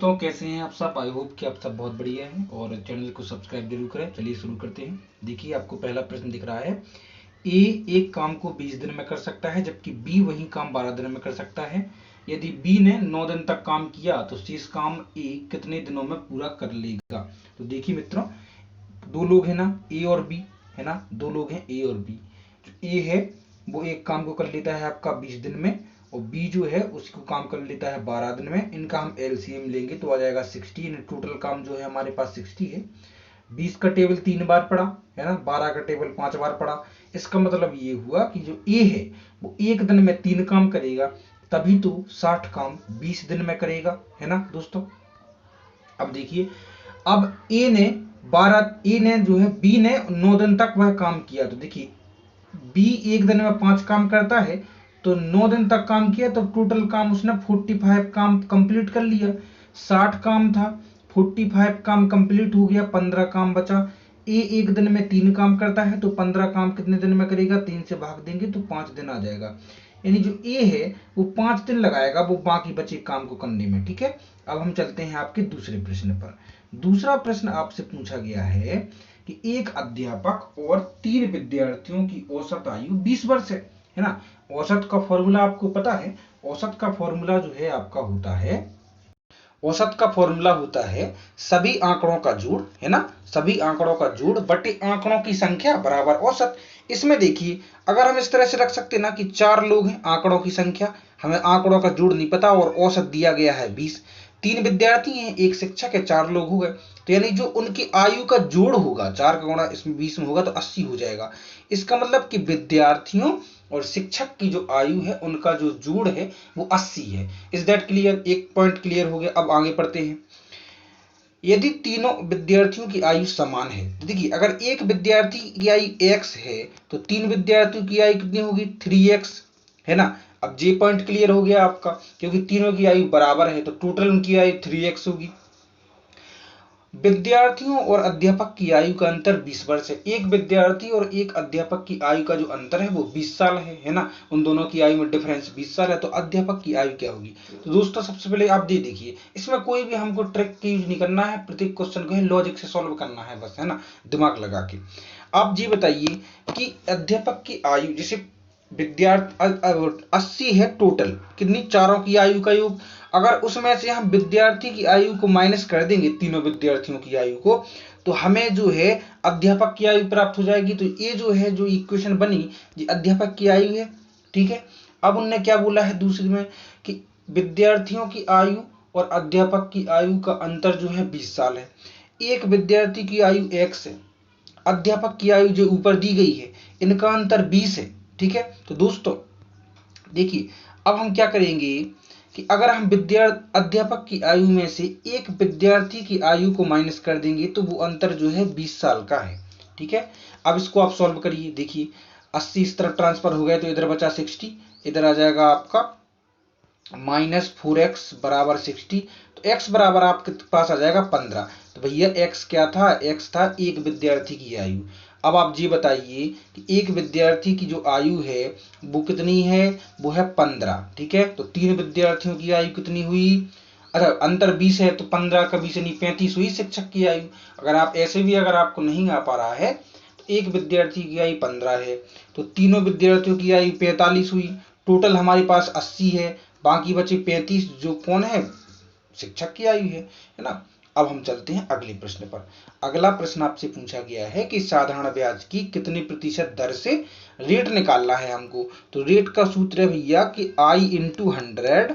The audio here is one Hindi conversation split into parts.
दोस्तों, कैसे हैं आप सब। आई होप कि आप सब बहुत बढ़िया हैं और चैनल को सब्सक्राइब जरूर करें। चलिए शुरू करते हैं। देखिए, आपको पहला प्रश्न दिख रहा है, ए एक काम को 20 दिन में कर सकता है जबकि बी वही काम 12 दिन में कर सकता है। यदि बी ने 9 दिन तक काम किया तो शेष काम ए कितने दिनों में पूरा कर लेगा। तो देखिए मित्रों, दो लोग हैं ना, ए और बी, है ना, दो लोग हैं ए और बी। जो ए है वो एक काम को कर लेता है आपका 20 दिन में, और बी जो है उसको काम कर लेता है 12 दिन में। इनका हम एलसीएम लेंगे तो आ जाएगा 60। टोटल काम जो है हमारे पास 60 है। 20 का टेबल 3 बार पड़ा, है ना, 12 का टेबल 5 बार पड़ा। इसका मतलब ये हुआ कि जो ए है वो एक दिन में 3 काम करेगा, तभी तो 60 काम 20 दिन में करेगा, है ना दोस्तों। अब देखिए, अब ए ने जो है बी ने 9 दिन तक वह काम किया। तो देखिए, बी एक दिन में 5 काम करता है तो 9 दिन तक काम किया, तो टोटल काम उसने 45 काम कंप्लीट कर लिया। 60 काम था, 45 काम कंप्लीट हो गया, 15 काम बचा। ए एक दिन में 3 काम करता है तो 15 काम कितने दिन में करेगा, 3 से भाग देंगे तो 5 दिन आ जाएगा। यानी जो ए है वो 5 दिन लगाएगा वो बाकी बचे काम को करने में। ठीक है, अब हम चलते हैं आपके दूसरे प्रश्न पर। दूसरा प्रश्न आपसे पूछा गया है कि एक अध्यापक और 3 विद्यार्थियों की औसत आयु 20 वर्ष है ना। औसत का फॉर्मूला आपको पता है। औसत का फॉर्मूला जो है आपका होता है, औसत का फॉर्मूला होता है सभी आंकड़ों का जोड़, है ना, सभी आंकड़ों का जोड़ बटे आंकड़ों की संख्या बराबर औसत। इसमें देखिए, अगर हम इस तरह से रख सकते ना कि 4 लोग हैं, आंकड़ों की संख्या, हमें आंकड़ों का जोड़ नहीं पता और औसत दिया गया है 20। 3 विद्यार्थी हैं, एक शिक्षक है, 4 लोग हो गए। तो यानी जो उनकी आयु का जोड़ होगा, 4 का गुणा इसमें 20 में होगा तो 80 हो जाएगा। इसका मतलब कि विद्यार्थियों और शिक्षक की जो आयु है उनका जो जोड़ है वो 80 है। Is that clear. एक पॉइंट क्लियर हो गया। अब आगे बढ़ते हैं। यदि तीनों विद्यार्थियों की आयु समान है, तो देखिए, अगर एक विद्यार्थी की आयु x है तो 3 विद्यार्थियों की आयु कितनी होगी, 3x, है ना। अब ये पॉइंट क्लियर हो गया आपका, क्योंकि तीनों की आयु बराबर है तो टोटल उनकी आयु 3x होगी। विद्यार्थियों और अध्यापक की आयु का अंतर 20 वर्ष है। एक विद्यार्थी और एक अध्यापक की आयु का जो अंतर है वो 20 साल है ना। उन दोनों की आयु में डिफरेंस 20 साल है। तो अध्यापक की आयु क्या होगी। तो दोस्तों, सबसे पहले आप ये देखिए, इसमें कोई भी हमको ट्रिक की यूज नहीं करना है, प्रत्येक क्वेश्चन को लॉजिक से सॉल्व करना है बस, है ना, दिमाग लगा के। आप ये बताइए कि अध्यापक की आयु, जैसे विद्यार्थी 80 है टोटल, कितनी, चारों की आयु का योग। अगर उसमें से हम विद्यार्थी की आयु को माइनस कर देंगे, तीनों विद्यार्थियों की आयु को, तो हमें जो है अध्यापक की आयु प्राप्त हो जाएगी। तो ये जो है जो इक्वेशन बनी, ये अध्यापक की आयु है। ठीक है, अब उनने क्या बोला है दूसरी में कि विद्यार्थियों की आयु और अध्यापक की आयु का अंतर जो है 20 साल है। एक विद्यार्थी की आयु x है, अध्यापक की आयु जो ऊपर दी गई है, इनका अंतर 20 है। ठीक है, तो दोस्तों देखिए, अब हम क्या करेंगे कि अगर हम अध्यापक की आयु में से एक विद्यार्थी की आयु को माइनस कर देंगे तो वो अंतर जो है 20 साल का है। ठीक है, अब इसको आप सॉल्व करिए। देखिए, 80 इस तरफ ट्रांसफर हो गए तो इधर बचा 60, इधर आ जाएगा आपका -4x बराबर 60। तो x बराबर आपके पास आ जाएगा 15। तो भैया x क्या था, x था एक विद्यार्थी की आयु। अब आप ये बताइए कि एक विद्यार्थी की जो आयु है वो कितनी है, वो है 15। ठीक है, तो 3 विद्यार्थियों की आयु कितनी हुई, अच्छा अंतर 20 है तो 15 का 20 यानी 35 हुई शिक्षक की आयु। अगर आप ऐसे भी, अगर आपको नहीं आ पा रहा है, तो एक विद्यार्थी की आयु 15 है तो तीनों विद्यार्थियों की आयु 45 हुई। टोटल हमारे पास 80 है, बाकी बचे 35 जो कौन है, शिक्षक की आयु है ना। अब हम चलते हैं अगले प्रश्न पर। अगला प्रश्न आपसे पूछा गया है कि साधारण ब्याज की कितने प्रतिशत दर से रेट निकालना है हमको। तो रेट का सूत्र है भैया कि I into 100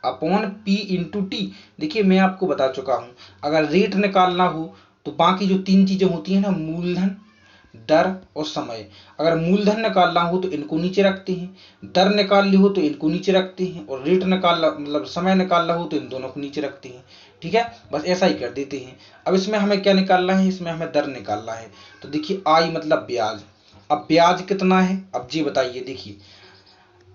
upon P into T. देखिए, मैं आपको बता चुका हूं, अगर रेट निकालना हो तो बाकी जो 3 चीजें होती है ना, मूलधन, दर और समय। अगर मूलधन निकालना हो तो इनको नीचे रखते हैं, दर निकालनी हो तो इनको नीचे रखते हैं, और रेट निकालना मतलब समय निकालना हो तो इन दोनों को नीचे रखते हैं। ठीक है, बस ऐसा ही कर देते हैं। अब इसमें हमें क्या निकालना है, इसमें हमें दर निकालना है। तो देखिए, आई मतलब ब्याज। अब ब्याज कितना है, अब जी बताइए। देखिए,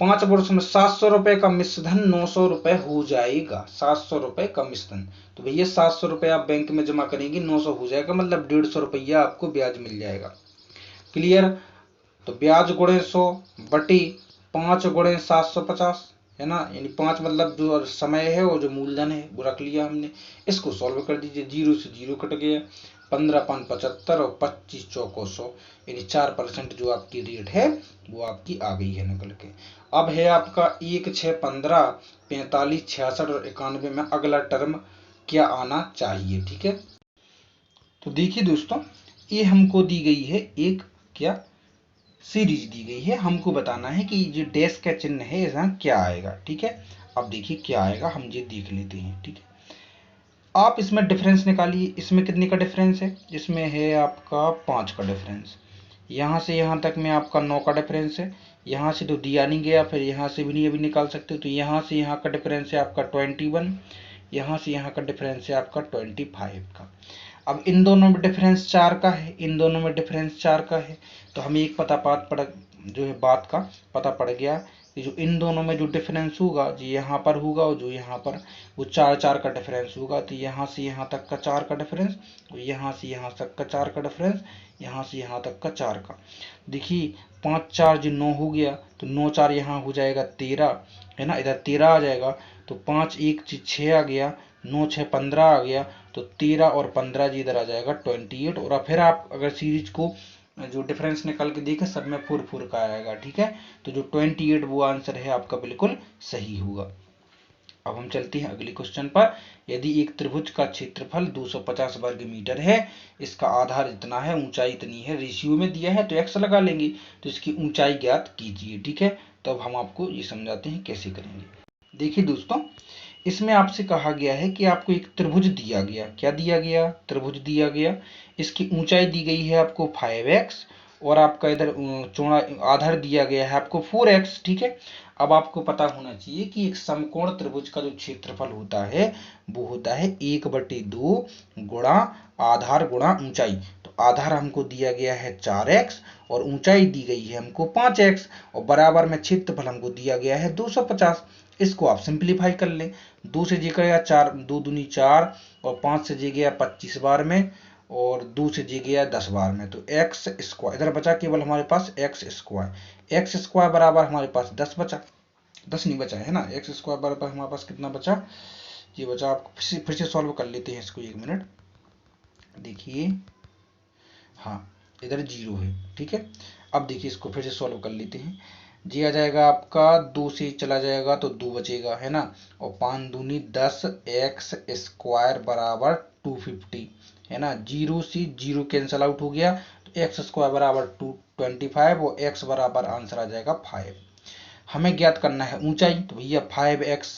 5 वर्ष में 700 रुपए का मिश्रधन 900 रुपए हो जाएगा। 700 रुपए का मिश्रधन, तो भैया 700 रुपए आप बैंक में जमा करेंगे, 900 हो जाएगा, मतलब 150 रुपया आपको ब्याज मिल जाएगा। क्लियर। तो ब्याज गुणे 100 बटे 5 गुणे 750, है ना, यानी 5 मतलब जो समय है और जो मूलधन है वो रख लिया हमने। इसको सॉल्व कर दीजिए, 0 से 0 कट गया, 15 5 75 और 25 चौको 100, यानी 4% जो आपकी रेट है वो आपकी आ गई है निकल के। अब है आपका 1 6 15 45 66 और 91 में अगला टर्म क्या आना चाहिए। ठीक है, तो देखिए दोस्तों, ये हमको दी गई है एक क्या सीरीज दी गई है, हमको बताना है कि जो डैश का चिन्ह है यहाँ क्या आएगा। ठीक है, अब देखिए क्या आएगा, हम ये देख लेते हैं। ठीक है, आप इसमें डिफरेंस निकालिए, इसमें कितने का डिफरेंस है, इसमें है आपका 5 का डिफरेंस, यहाँ से यहाँ तक में आपका 9 का डिफरेंस है, यहाँ से तो दिया नहीं गया, फिर यहाँ से भी नहीं अभी निकाल सकते, तो यहाँ से यहाँ का डिफरेंस है आपका 21, यहाँ से यहाँ का डिफरेंस है आपका 25 का। अब इन दोनों में डिफरेंस 4 का है, इन दोनों में डिफरेंस 4 का है, तो हमें एक जो है बात का पता पड़ गया कि जो इन दोनों में जो डिफरेंस होगा जो यहाँ पर होगा और जो यहाँ पर, वो 4 4 का डिफरेंस होगा। तो यहाँ से यहाँ तक का 4 का डिफरेंस, यहाँ से यहाँ तक का 4 का डिफरेंस, यहाँ से यहाँ तक का 4 का। देखिए 5 4 जो 9 हो गया, तो 9 4 यहाँ हो जाएगा 13, है ना, इधर 13 आ जाएगा, तो 5 1 6 आ गया, 9 6 15 आ गया, तो 13 और 15 जी इधर आ जाएगा 28। और फिर आप अगर सीरीज को जो डिफरेंस निकाल के देखें, सब में 4 4 का आएगा। ठीक है, तो जो 28 वो आंसर है आपका बिल्कुल सही होगा। अब हम चलते हैं अगले क्वेश्चन पर। यदि एक त्रिभुज का क्षेत्रफल 250 वर्ग मीटर है, इसका आधार इतना है, ऊंचाई इतनी है, रेशियो में दिया है तो x लगा लेंगे, तो इसकी ऊंचाई ज्ञात कीजिए। ठीक है, तो अब हम आपको ये समझाते हैं कैसे करेंगे। देखिए दोस्तों, इसमें आपसे कहा गया है कि आपको एक त्रिभुज दिया गया, क्या दिया गया, त्रिभुज दिया गया, इसकी ऊंचाई दी गई है आपको 5x और आपका इधर चौड़ा आधार दिया गया है आपको 4x। ठीक है, अब आपको पता होना चाहिए कि एक समकोण त्रिभुज का जो क्षेत्रफल होता है वो होता है 1/2 गुणा आधार गुणा ऊंचाई। तो आधार हमको दिया गया है 4x और ऊंचाई दी गई है हमको 5x और बराबर में क्षेत्रफल हमको दिया गया है 250। इसको आप सिंप्लीफाई कर लें, 2 से जी गया 4, 2 दूनी 4 और 5 से जी गया 25 बार में और 2 से जी गया 10 बार में, तो एक्स स्क्वायर इधर बचा केवल हमारे पास एक्स स्क्वायर बराबर हमारे पास 10 बचा, 10 नहीं बचा है ना, एक्स स्क्वायर बराबर हमारे पास कितना बचा, ये बचा। आपको फिर से सॉल्व कर लेते हैं इसको, 1 मिनट देखिए, हाँ इधर 0 है। ठीक है, अब देखिए इसको फिर से सॉल्व कर लेते हैं, जी आ जाएगा आपका 2 से चला जाएगा तो 2 बचेगा, है ना, और 5 दूनी 10 एक्स स्क्वायर बराबर 250, है ना, 0 से 0 कैंसल आउट हो गया, तो एक्स स्क्वायर बराबर 225 और एक्स बराबर आंसर आ जाएगा 5। हमें ज्ञात करना है ऊंचाई, तो भैया 5x,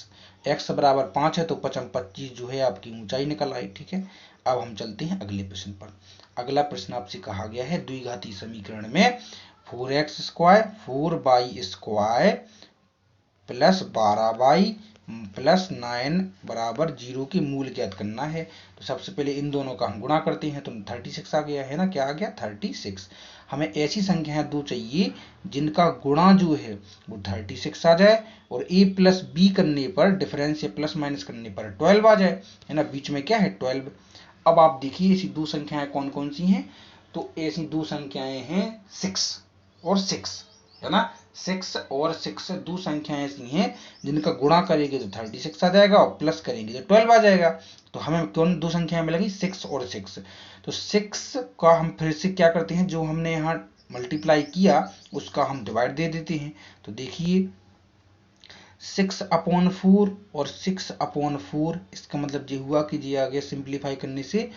एक्स बराबर 5 है तो 5 25 जो है आपकी ऊंचाई निकल आई। ठीक है, अब हम चलते हैं अगले प्रश्न पर। अगला प्रश्न आपसे कहा गया है द्विघाती समीकरण में 4x square 4y square plus 12y plus 9 बराबर 0 की मूल ज्ञात करना है। तो सबसे पहले इन दोनों का हम गुणा करते हैं, तो 36 आ गया, है ना, क्या आ गया 36। हमें ऐसी संख्याएं दो चाहिए जिनका गुणा जो है वो 36 आ जाए और a प्लस बी करने पर, डिफरेंस से प्लस माइनस करने पर 12 आ जाए, है ना, बीच में क्या है 12। अब आप देखिए ऐसी दो संख्याएं कौन कौन सी हैं, तो ऐसी दो संख्याएं हैं 6 और 6, है ना, 6 और 6 दो संख्याएं ऐसी हैं जिनका गुणा करेंगे तो 36 आ जाएगा और प्लस करेंगे तो 12 आ जाएगा। तो हमें कौन दो संख्याएं मिलेंगी 6 और 6, तो 6 का हम फिर से क्या करते हैं, जो हमने यहाँ मल्टीप्लाई किया उसका हम डिवाइड दे देते हैं। तो देखिए 6/4 और 6/4, इसका मतलब ये हुआ कि ये आगे सिंप्लीफाई करने से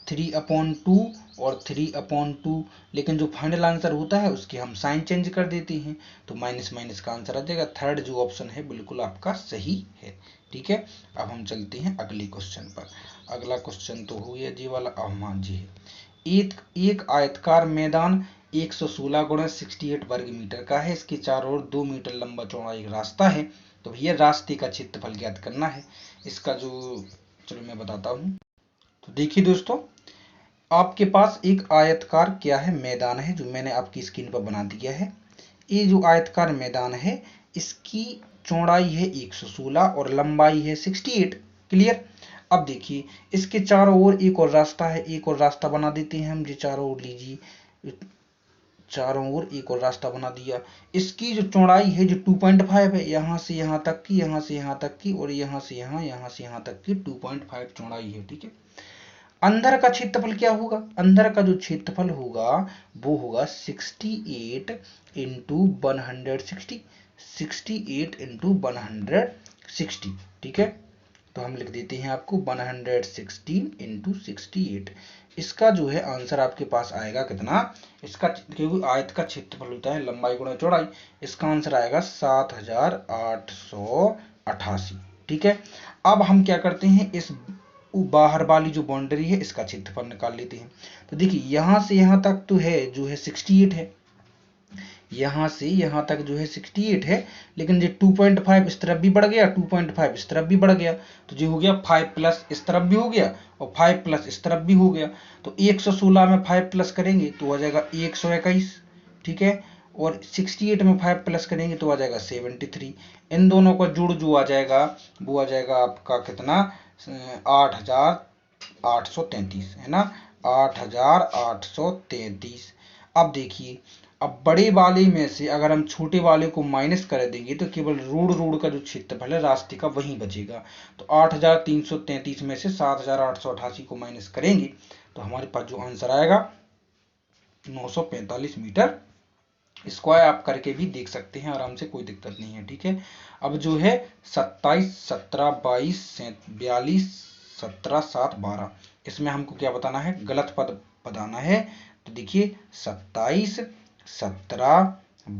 3/2 और 3/2, लेकिन जो फाइनल आंसर होता है उसके हम साइन चेंज कर देते हैं, तो माइनस माइनस का आंसर आ जाएगा। थर्ड जो ऑप्शन है बिल्कुल आपका सही है। ठीक है, अब हम चलते हैं अगले क्वेश्चन पर। अगला क्वेश्चन तो हो गया जी वाला, हाँ जी है। एक आयतकार मैदान 116 गुणा 68 वर्ग मीटर का है, इसके चारों ओर 2 मीटर लंबा चौड़ा एक रास्ता है, तो भैया रास्ते का क्षेत्रफल ज्ञात करना है। इसका जो, चलो मैं बताता हूँ। तो देखिए दोस्तों, आपके पास एक आयतकार क्या है मैदान है, जो मैंने आपकी स्क्रीन पर बना दिया है। ये जो आयतकार मैदान है इसकी चौड़ाई है 116 और लंबाई है 68। क्लियर। अब देखिए इसके चारों ओर एक और रास्ता है, एक और रास्ता बना देते हैं हम, जो चारों ओर लीजिए चारों ओर एक और रास्ता बना दिया। इसकी जो चौड़ाई है जो 2.5 है, यहाँ से यहाँ तक की, यहाँ से यहाँ तक की, और यहाँ से यहाँ से यहाँ तक की 2.5 चौड़ाई है। ठीक है, अंदर का क्षेत्रफल क्या होगा? अंदर का जो क्षेत्रफल होगा वो होगा 68 इंटू 160, 68 इंटू 160। ठीक है, तो हम लिख देते हैं आपको 116 इंटू 68। इसका जो है आंसर आपके पास आएगा कितना? इसका, क्योंकि आयत का क्षेत्रफल होता है लंबाई गुणा चौड़ाई, इसका आंसर आएगा 7888। ठीक है, अब हम क्या करते हैं, इस बाहर वाली जो बाउंड्री है इसका क्षेत्रफल निकाल लेते हैं। तो देखिए यहां से यहां तक तो है जो है 68 है, यहां से यहां तक जो है 68 है, लेकिन ये 2.5 इस तरफ भी बढ़ गया, 2.5 इस तरफ भी बढ़ गया, तो जो हो गया 5 प्लस इस तरफ भी हो गया और 5 प्लस इस तरफ भी हो गया। तो 116 में 5 प्लस करेंगे तो आ जाएगा 121। ठीक है, और 68 में 5 प्लस करेंगे तो आ जाएगा 73। इन दोनों का जोड़ जो आ जाएगा वो आ जाएगा आपका कितना? 8833 है ना, 8833। अब देखिए, अब बड़े वाले में से अगर हम छोटे वाले को माइनस कर देंगे तो केवल रोड का जो क्षेत्रफल है रास्ते का वही बचेगा। तो 8333 में से 7888 को माइनस करेंगे तो हमारे पास जो आंसर आएगा 945 मीटर स्क्वायर। आप करके भी देख सकते हैं आराम से, कोई दिक्कत नहीं है। ठीक है, अब जो है 27, 17, 22, 42, 17, 7, 12, इसमें हमको क्या बताना है? गलत पद बताना है। तो देखिए 27, 17,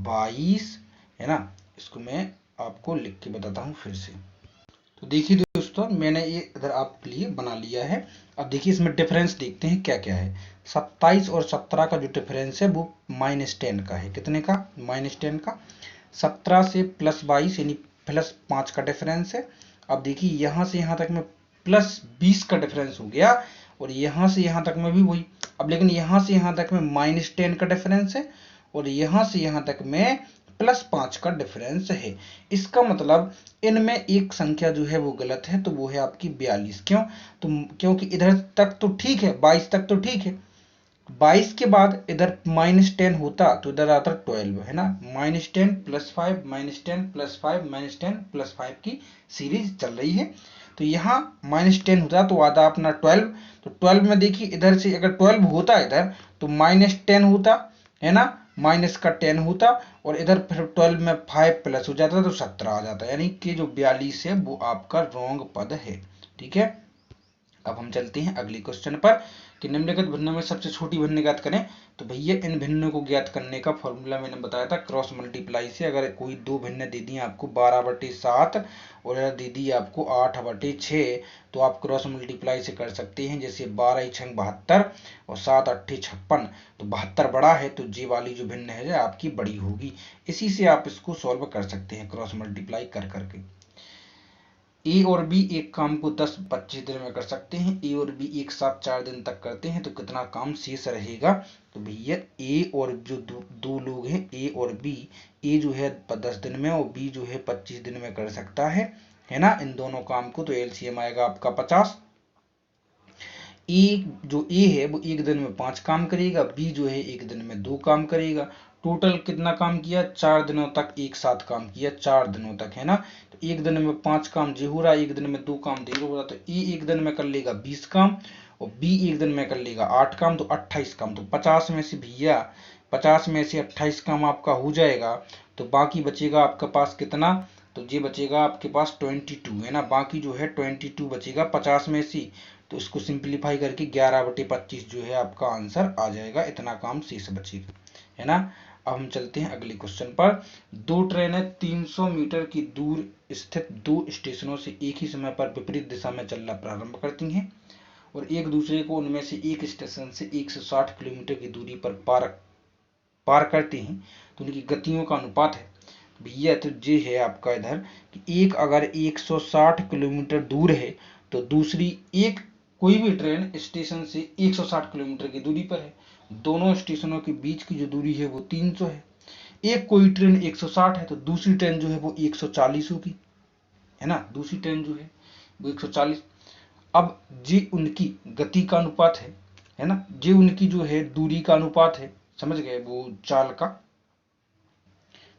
22 है ना, इसको मैं आपको लिख के बताता हूँ फिर से। तो देखिए दोस्तों, मैंने ये इधर आपके लिए बना लिया है। अब देखिए इसमें डिफरेंस देखते हैं क्या क्या है। 27 और 17 का जो डिफरेंस है वो -10 का है। कितने का? -10 का। 17 से +22 यानी +5 का डिफरेंस है। अब देखिए यहाँ से यहाँ तक में +20 का डिफरेंस हो गया, और यहाँ से यहाँ तक में भी वही। अब लेकिन यहाँ से यहाँ तक में -10 का डिफरेंस है, और यहाँ से यहाँ तक में +5 का डिफरेंस है। इसका मतलब इनमें एक संख्या जो है वो गलत है, तो वो है आपकी 42। क्यों? तो क्योंकि इधर तक तो ठीक है, 22 तक तो ठीक है, 22 के बाद इधर -10 होता तो इधर आता 12 है ना। -10 + 5 -10 + 5 -10 + 5 की सीरीज चल रही है। तो यहाँ -10 होता तो आता अपना 12। तो 12 में देखिए इधर से अगर 12 होता इधर तो -10 होता है ना, माइनस का 10 होता, और इधर फिर 12 में 5 प्लस हो जाता तो 17 आ जाता, यानी कि जो 42 है वो आपका रॉन्ग पद है। ठीक है, अब हम चलते हैं अगले क्वेश्चन पर कि निम्नलिखित भिन्नों में सबसे छोटी भिन्न ज्ञात करें। तो भैया इन भिन्नों को ज्ञात करने का फॉर्मूला मैंने बताया था क्रॉस मल्टीप्लाई से। अगर कोई दो भिन्न दे दी आपको 12/7 और अगर दे दी आपको 8/6, तो आप क्रॉस मल्टीप्लाई से कर सकते हैं। जैसे 12 × 72 और 7 × 8 = 56, तो 72 बड़ा है तो जे वाली जो भिन्न है आपकी बड़ी होगी। इसी से आप इसको सॉल्व कर सकते हैं क्रॉस मल्टीप्लाई कर करके। ए और बी एक काम को 10-25 दिन में कर सकते हैं। ए और बी एक साथ 4 दिन तक करते हैं तो कितना काम शेष रहेगा? तो भैया ए और जो दो लोग हैं ए और बी, ए जो है 10 दिन में और बी जो है 25 दिन में कर सकता है ना, इन दोनों काम को। तो एलसीएम आएगा आपका 50। जो ए है वो एक दिन में 5 काम करेगा, बी जो है एक दिन में 2 काम करेगा। टोटल कितना काम किया? 4 दिनों तक एक साथ काम किया, 4 दिनों तक है ना। तो एक दिन में 5 काम जे हो रहा है, एक दिन में 2 काम दे हो रहा, तो ए एक दिन में कर लेगा 20 काम और बी एक दिन में कर लेगा 8 काम, तो 28 काम। तो 50 में से भैया 50 में से 28 काम आपका हो जाएगा, तो बाकी बचेगा आपके पास कितना? तो ये बचेगा आपके पास 22 है ना, बाकी जो है 22 बचेगा 50 में से। तो इसको सिंप्लीफाई करके 11/25 जो है आपका आंसर आ जाएगा, इतना काम शेष बचेगा, है ना। अब हम चलते हैं अगले क्वेश्चन पर। दो ट्रेनें 300 मीटर की दूर स्थित 2 स्टेशनों से एक ही समय पर विपरीत दिशा में चलना प्रारंभ करती हैं और एक दूसरे को उनमें से एक स्टेशन से 160 किलोमीटर की दूरी पर पार करती हैं, तो उनकी गतियों का अनुपात है। भैया तो ये है आपका इधर कि एक अगर 160 किलोमीटर दूर है तो दूसरी एक कोई भी ट्रेन स्टेशन से 160 किलोमीटर की दूरी पर है। दोनों स्टेशनों के बीच की जो दूरी है वो 300 है। एक कोई ट्रेन 160 है तो दूसरी ट्रेन जो है वो 140 होगी, है ना, दूसरी ट्रेन जो है वो 140। अब ये उनकी गति का अनुपात है ना, ये उनकी जो है दूरी का अनुपात है, समझ गए वो चाल का।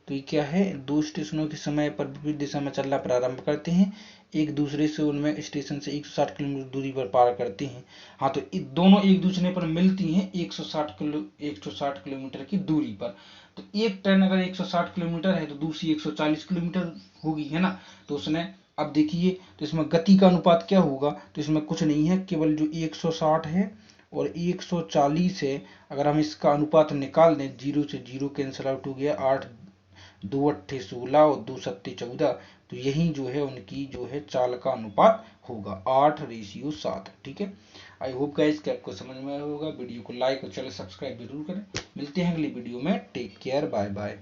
तो ये क्या है, दो स्टेशनों के समय पर विपरीत दिशा में चलना प्रारंभ करते हैं, एक दूसरे से उनमें स्टेशन से 160 किलोमीटर दूरी पर पार करते हैं। हाँ, तो दोनों एक दूसरे पर मिलती हैं 160 किलोमीटर की दूरी पर। तो एक ट्रेन अगर 160 किलोमीटर है तो दूसरी 140 किलोमीटर होगी, है ना। तो उसने, अब देखिए, तो इसमें गति का अनुपात क्या होगा, तो इसमें कुछ नहीं है, केवल जो 160 है और 140 है, अगर हम इसका अनुपात निकाल दें, 0 से 0 कैंसिल आउट हो गया, 8 दो अट्ठे 16 और 2 सत्ते 14, तो यही जो है उनकी जो है चाल का अनुपात होगा 8:7। ठीक है, आई होप गाइस कि आपको समझ में आया होगा। वीडियो को लाइक और चैनल सब्सक्राइब जरूर करें। मिलते हैं अगली वीडियो में, टेक केयर, बाय बाय।